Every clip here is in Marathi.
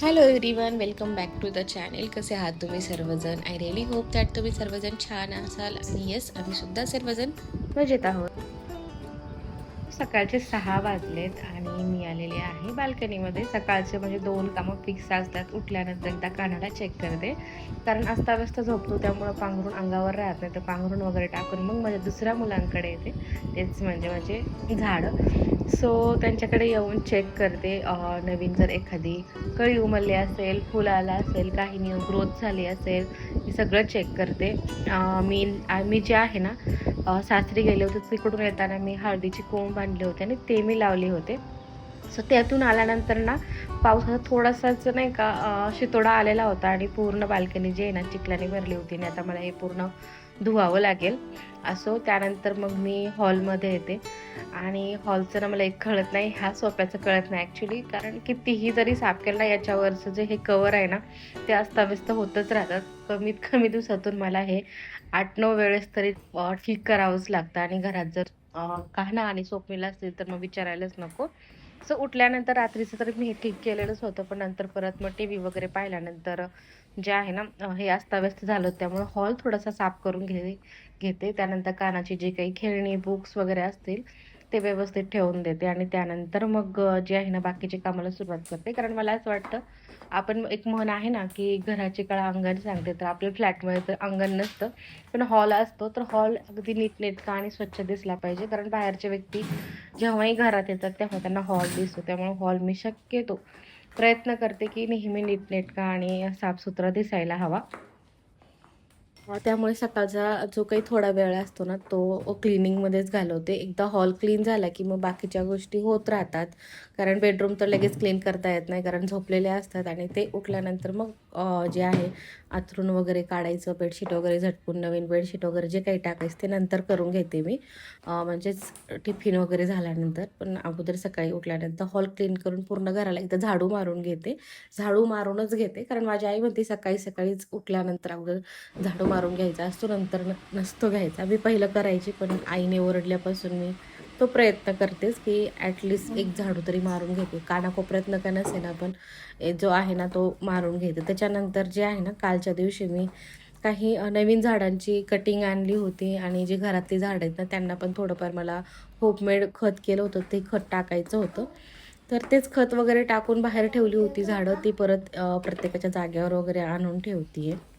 Hello everyone, welcome back to the channel. कसे आहात तुम्ही सर्वजण? आय रिअली होप दॅट तुम्ही सर्वजण छान असाल. आणि येस, आम्ही सुद्धा सर्वजण मजेत आहोत. सकाळचे 6 वाजलेत आणि मी आलेले आहे बाल्कनीमध्ये. सकाळचे म्हणजे 2 कामं फिक्स असतात. उठल्यानंतर एकदा कानाला चेक करते, कारण अस्ताव्यस्त झोपतो त्यामुळं पांघरूण अंगावर राहत नाही. तर पांघरूण वगैरे टाकून मग माझ्या दुसऱ्या मुलांकडे येते, तेच म्हणजे माझे झाडं. सो त्यांच्याकडे येऊन चेक करते, नवीन जर एखादी कळी उमलली असेल, फुल आलं असेल, काही न्यू ग्रोथ झाली असेल, हे सगळं चेक करते. मी जे आहे ना, सासरी गेले होते, तिकडून येताना मी हळदीची कोंब आणले होते आणि ते मी लावले होते. सो त्यातून आल्यानंतर ना, पावसाचा थोडासाच नाही का शितोडा आलेला होता आणि पूर्ण बाल्कनी जी आहे ना चिखलाने भरली होती आणि आता मला हे पूर्ण धुवावं लागेल. असो, त्यानंतर मग मी हॉलमध्ये येते आणि हॉलचं ना मला एक कळत नाही, ह्या सोफ्याचं कळत नाही ॲक्च्युली, कारण कितीही जरी साफ केलं ना, याच्यावरचं जे हे कवर आहे ना, ते अस्ताव्यस्त होतच राहतात. कमीत कमी दिवसातून मला हे 8-9 वेळेस तरी ठीक करावंच लागतं आणि घरात जर कान्हा आणि स्वप्नील असतील तर मग विचारायलाच नको. सो उठल्यानंतर रात्रीचं तर मी हे ठीक केलेलंच होतं, पण नंतर परत मग टीव्ही वगैरे पाहिल्यानंतर जे आहे ना, हे अस्ताव्यस्त झालं, त्यामुळे हॉल थोडासा साफ करून घेते. त्यानंतर कानाची जी काही खेळणी, बुक्स वगैरे असतील ते व्यवस्थित ठेवून देते आणि त्यानंतर मग जे आहे ना बाकीच्या कामाला सुरुवात करते. कारण मला असं वाटतं, आपण एक म्हण आहे ना, की घराची कळा अंगण सांगते. तर आपल्या फ्लॅटमध्ये तर अंगण नसतं, पण हॉल असतो. तर हॉल अगदी नीटनेटका आणि स्वच्छ दिसला पाहिजे, कारण बाहेरच्या व्यक्ती जेव्हाही घरात येतात तेव्हा त्यांना हॉल दिसतो. त्यामुळे हॉल मी शक्यतो प्रयत्न करते, की नेहमी नीटनेटका आणि साफसुथरा दिसायला हवा. त्यामुळे सकाळचा जो काही थोडा वेळ असतो ना, तो क्लिनिंगमध्येच घालवते. एकदा हॉल क्लीन झाला, की मग बाकीच्या गोष्टी होत राहतात. कारण बेडरूम तर लगेच क्लीन करता येत नाही, कारण झोपलेले असतात आणि ते उठल्यानंतर मग जे आहे अंथरूण वगैरे काढायचं, बेडशीट वगैरे झटकून नवीन बेडशीट वगैरे जे काही टाकायचं ते नंतर करून घेते मी. म्हणजेच टिफिन वगैरे झाल्यानंतर. पण अगोदर सकाळी उठल्यानंतर हॉल क्लीन करून पूर्ण घराला एकदा झाडू मारून घेते. झाडू मारूनच घेते, कारण माझी आई म्हणते सकाळीच उठल्यानंतर अगोदर झाडू मारून घ्यायचा असतो, नंतर नसतो घ्यायचा. मी पहिलं करायची, पण आईने ओरडल्यापासून मी तो प्रयत्न करतेच, की ॲटलीस्ट एक झाडू तरी मारून घेते. कानाकोपऱ्यात का नसेना, पण जो आहे ना तो मारून घेते. त्याच्यानंतर जे आहे ना, कालच्या दिवशी मी काही नवीन झाडांची कटिंग आणली होती आणि जी घरातली झाडं आहेत ना, त्यांना पण थोडंफार मला होममेड खत केलं होतं, ते खत टाकायचं होतं. तर तेच खत वगैरे टाकून बाहेर ठेवली होती झाडं. ती परत प्रत्येकाच्या जागेवर वगैरे आणून ठेवते आहे.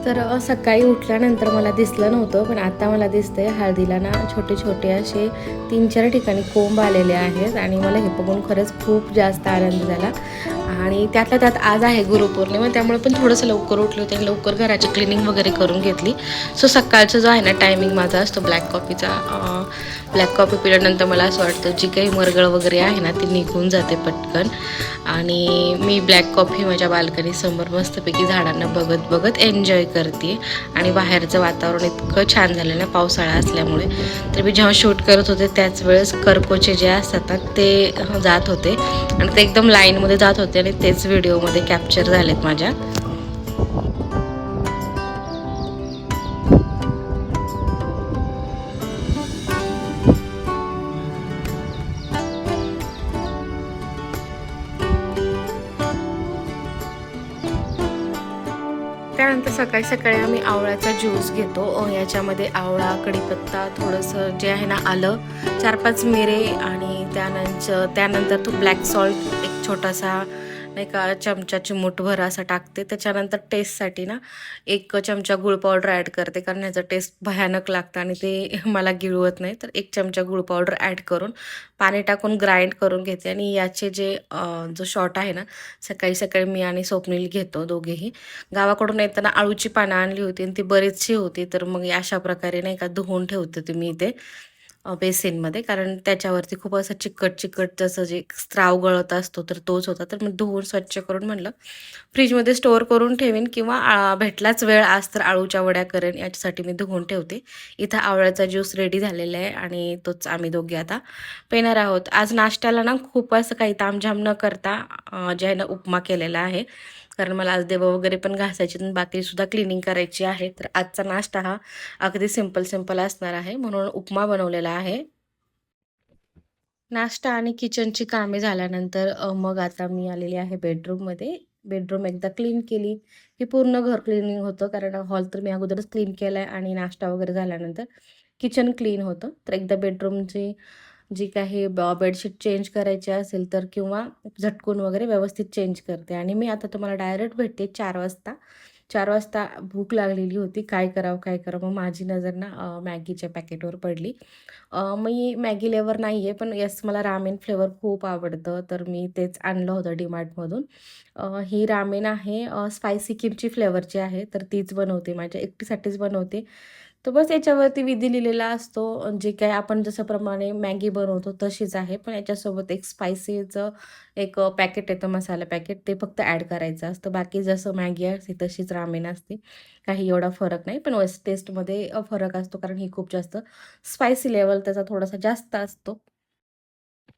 तर सकाळी उठल्यानंतर मला दिसलं नव्हतं, पण आता मला दिसतंय हळदीला ना छोटे-छोटे असे 3-4 ठिकाणी कोंब आलेले आहेत आणि मला हे बघून खरंच खूप जास्त आनंद झाला. आणि त्यातल्या त्यात आज आहे गुरुपौर्णिमा, त्यामुळे पण थोडंसं लवकर उठले होते आणि लवकर घराची क्लिनिंग वगैरे करून घेतली. सो सकाळचं जो आहे ना टायमिंग माझा असतो ब्लॅक कॉफीचा. ब्लॅक कॉफी पिल्यानंतर मला असं वाटतं जी काही मरगळ वगैरे आहे ना ती निघून जाते पटकन. आणि मी ब्लॅक कॉफी माझ्या बाल्कनीसमोर मस्तपैकी झाडांना बघत बघत एन्जॉय करते. आणि बाहेरचं वातावरण इतकं छान झालं ना पावसाळा असल्यामुळे. तर मी जेव्हा शूट करत होते त्याच वेळेस करकोचे जे असतात ना ते जात होते आणि ते एकदम लाईनमध्ये जात होते आणि तेच व्हिडिओमध्ये कॅप्चर झालेत माझ्या. त्यानंतर सकाळी सकाळी आम्ही आवळ्याचा ज्यूस घेतो. याच्यामध्ये आवळा, कढीपत्ता, थोडंसं जे आहे ना आलं, 4-5 मिरे आणि त्यानंतर तो ब्लॅक सॉल्ट एक छोटासा नाही का चमचा चिमूटभर असा टाकते. त्याच्यानंतर टेस्टसाठी ना 1 चमचा गूळ पावडर ॲड करते, कारण ह्याचं टेस्ट भयानक लागतं आणि ते मला गिळवत नाही. तर 1 चमचा गूळ पावडर ॲड करून पाणी टाकून ग्राइंड करून घेते. आणि याचे जो शॉट आहे ना, सकाळी सकाळी मी आणि स्वप्नील घेतो दोघेही. गावाकडून येताना अळूची पानं आणली होती आणि ती बरीचशी होती, तर मग अशा प्रकारे नाही का धुवून ठेवते मी इथे. बेसिनमध्ये, कारण त्याच्यावरती खूप असं चिकट जसं जे स्त्राव गळत असतो तर तोच होता. तर मी धुवून स्वच्छ करून म्हणलं फ्रीजमध्ये स्टोअर करून ठेवीन किंवा भेटलाच वेळ आज तर आळूच्या वड्या करेन, याच्यासाठी मी धुवून ठेवते. इथं आवळ्याचा ज्यूस रेडी झालेला आहे आणि तोच आम्ही दोघे आता पिणार आहोत. आज नाश्त्याला ना खूप असं काही तामझाम न करता जे आहे ना उपमा केलेला आहे. कारण मला आज देव वगैरे पण घासायची आणि बाकीसुद्धा क्लिनिंग करायची आहे. तर आजचा नाश्ता हा अगदी सिंपल असणार आहे, म्हणून उपमा बनवलेला आहे. नाश्ता आणि किचनची कामे झाल्यानंतर मग आता मी आलेली आहे बेडरूममध्ये. बेडरूम एकदा क्लीन केली, की पूर्ण घर क्लिनिंग होतं. कारण हॉल तर मी अगोदरच क्लीन केला आहे आणि नाश्ता वगैरे झाल्यानंतर किचन क्लीन होतं. तर एकदा बेडरूमची जी काही बेडशीट चेंज करायची असेल तर किंवा झटकून वगैरे व्यवस्थित चेंज करते. आणि मी आता तुम्हाला डायरेक्ट भेटते 4 वाजता. 4 वाजता भूक लागलेली होती. काय करावं, काय करावं? मग माझी नजर ना मॅगीच्या पॅकेटवर पडली. मी मॅगी लव्हर नाही आहे, पण येस मला रामेन फ्लेवर खूप आवडतं, तर मी तेच आणलं होतं डीमार्टमधून. ही रामेन आहे स्पायसी किमची फ्लेवरची आहे, तर तीच बनवते. माझ्या एकटीसाठीच बनवते. तर बस याच्यावरती विधी लिहिलेला असतो. जे काही आपण जसं प्रमाणे मॅगी बनवतो तशीच आहे, पण याच्यासोबत एक स्पायसीचं एक पॅकेट येतं, मसाला पॅकेट, ते फक्त ॲड करायचं असतं. बाकी जसं मॅगी असते तशीच रामेन असते. काही एवढा फरक नाही, पण टेस्टमध्ये फरक असतो, कारण ही खूप जास्त स्पायसी लेवल त्याचा थोडासा जास्त असतो.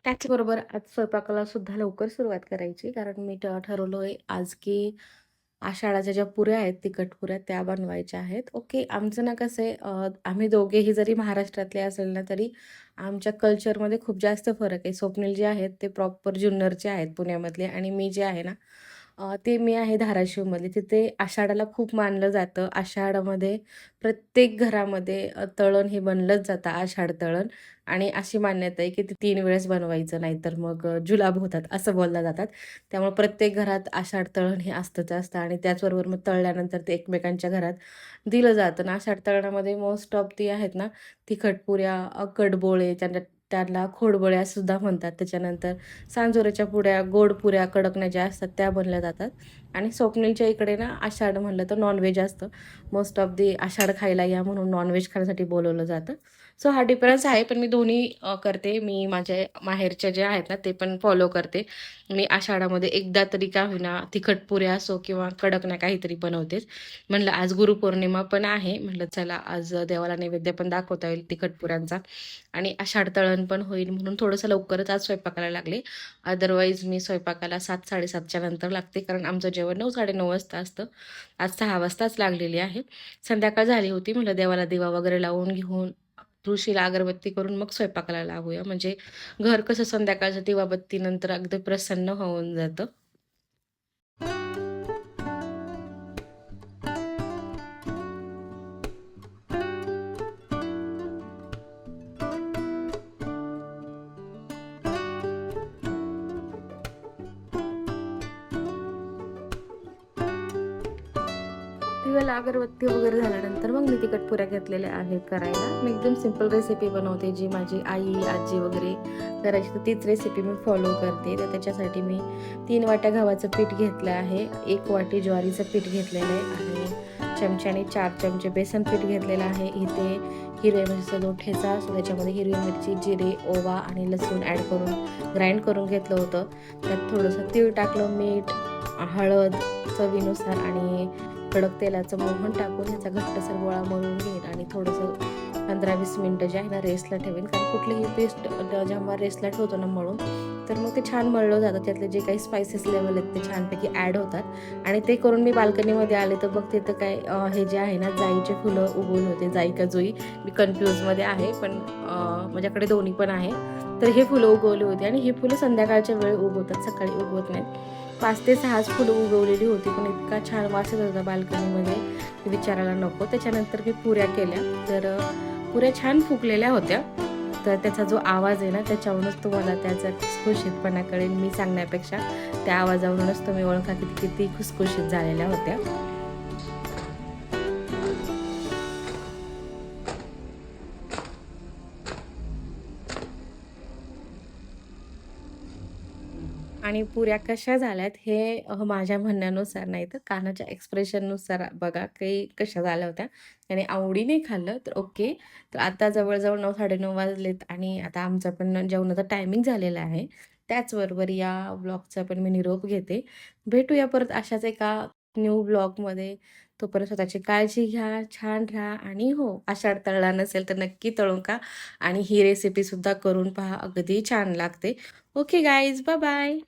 त्याचबरोबर आज स्वयंपाकाला सुद्धा लवकर सुरुवात करायची, कारण मी ठरवलं आहे आज की आषाढाच्या ज्या पुऱ्या आहेत, तिखट पुऱ्या, त्या बनवायच्या आहेत. ओके, आमचं ना कसं आहे, आम्ही दोघेही जरी महाराष्ट्रातले असेल ना, तरी आमच्या कल्चरमध्ये खूप जास्त फरक आहे. स्वप्नील जे आहेत ते प्रॉपर जुन्नरचे आहेत पुण्यामधले, आणि मी जे आहे ना ते मी आहे धाराशिवमधली. तिथे आषाढाला खूप मानलं जातं. आषाढामध्ये प्रत्येक घरामध्ये तळण हे बनलंच जातं, आषाढ तळण. आणि अशी मान्यता आहे की ते 3 वेळेस बनवायचं, नाहीतर मग जुलाब होतात असं बोललं जातात. त्यामुळे प्रत्येक घरात आषाढ तळण हे असतंच असतं, आणि त्याचबरोबर मग तळल्यानंतर ते एकमेकांच्या घरात दिलं जातं. आणि आषाढ तळणामध्ये मोस्ट ऑफ ती आहेत ना तिखट पुऱ्या, कडबोळे, त्यांना खोडबोळ्या सुद्धा म्हणतात. त्याच्यानंतर सांजोऱ्याच्या पुऱ्या, गोड पुऱ्या, कडकण्या ज्या असतात त्या बनल्या जातात. आणि स्वप्नीलच्या इकडे ना आषाढ म्हणलं तर नॉनव्हेज असतं. मोस्ट ऑफ दी आषाढ खायला या म्हणून नॉनव्हेज खाण्यासाठी बोलवलं जातं. सो हा डिफरन्स आहे, पण मी दोन्ही करते. मी माझ्या माहेरच्या जे आहेत ना ते पण फॉलो करते. मी आषाढामध्ये एकदा तरी का होईना तिखट पुऱ्या असो किंवा कडकण्या काहीतरी बनवतेच. म्हणलं आज गुरुपौर्णिमा पण आहे, म्हटलं चला आज देवाला नैवेद्य पण दाखवता येईल तिखट पुऱ्यांचा, आणि आषाढ तळण पण होईल, म्हणून थोडंसं लवकरच आज स्वयंपाकाला लागले. अदरवाईज मी स्वयंपाकाला 7-7:30च्या नंतर लागते, कारण आमचं जेवण 9-9:30 वाजता असतं. आज 6 वाजताच लागलेली आहे. संध्याकाळ झाली होती, म्हटलं देवाला दिवा वगैरे लावून घेऊन तुळशीला अगरबत्ती करून मग स्वयंपाकाला लागूया, म्हणजे घर कसं संध्याकाळच्या दिवाबत्तीनंतर अगदी प्रसन्न होऊन जातं. दिव्याला अगरबत्ती वगैरे झाल्यानंतर मग मी तिखट पुऱ्या घेतलेल्या आहेत करायला. मी एकदम सिंपल रेसिपी बनवते, जी माझी आई, आजी वगैरे करायची, तर तीच रेसिपी मी फॉलो करते. तर त्याच्यासाठी मी 3 वाट्या गव्हाचं पीठ घेतलं आहे, 1 वाटी ज्वारीचं पीठ घेतलेलं आहे, आणि चमच्याने 4 चमचे बेसन पीठ घेतलेलं आहे. इथे हिरव्या मिरचीचा जो ठेचा असतो त्याच्यामध्ये हिरवी मिरची, जिरे, ओवा आणि लसूण ॲड करून ग्राइंड करून घेतलं होतं. त्यात थोडंसं तीळ टाकलं, मीठ, हळद चवीनुसार, आणि कडक तेलाचं मोहन टाकून ह्याचा घट्टसर गोळा मळून घेईन, आणि थोडंसं 15-20 मिनटं जे आहे ना रेस्टला ठेवेन. कारण कुठलीही पेस्ट जेव्हा रेस्टला ठेवतो ना मळून, तर मग ते छान मळलं जातं. त्यातले जे काही स्पायसेस लेवल आहेत ते छानपैकी ॲड होतात. आणि ते करून मी बाल्कनीमध्ये आले तर बघते तर काय हे जे आहे ना जाईचे फुलं उगवले होते. जाई का जुई मी कन्फ्यूजमध्ये आहे, पण माझ्याकडे दोन्ही पण आहे. तर हे फुलं उगवली होती, आणि ही फुलं संध्याकाळच्या वेळी उगवतात, सकाळी उगवत नाहीत. 5 ते 6 फुलं उगवलेली होती, पण इतका छान वास येत होता बाल्कनीमध्ये विचारायला नको. त्याच्यानंतर मी पुऱ्या केल्या, तर पुऱ्या छान फुगलेल्या होत्या. तर त्याचा जो आवाज आहे ना त्याच्यावरूनच तुम्हाला त्याचा खुसखुशीतपणा कळेल. मी सांगण्यापेक्षा त्या आवाजावरूनच तुम्ही ओळखा किती खुसखुशीत झालेल्या होत्या. आणि पुऱ्या कशा झाल्यात हे माझ्या म्हणण्यानुसार नाही तर कानाच्या एक्सप्रेशननुसार बघा, की कशा झाल्या होत्या. त्याने आवडीने खाल्लं तर ओके. तर आता जवळ-जवळ 9, 9:30 वाजलेत आणि आता आमचा पण जेवणाचा टायमिंग झालेला आहे. त्याचबरोबर या व्लॉगचा पण मी निरोप घेते. भेटूया परत अशाच एका न्यू व्लॉगमध्ये. तोपर्यंत स्वतःची काळजी घ्या, छान राहा आणि हो, आषाढ तळला नसेल तर नक्की तळून खा आणि ही रेसिपीसुद्धा करून पहा. अगदी छान लागते. Okay guys, bye bye.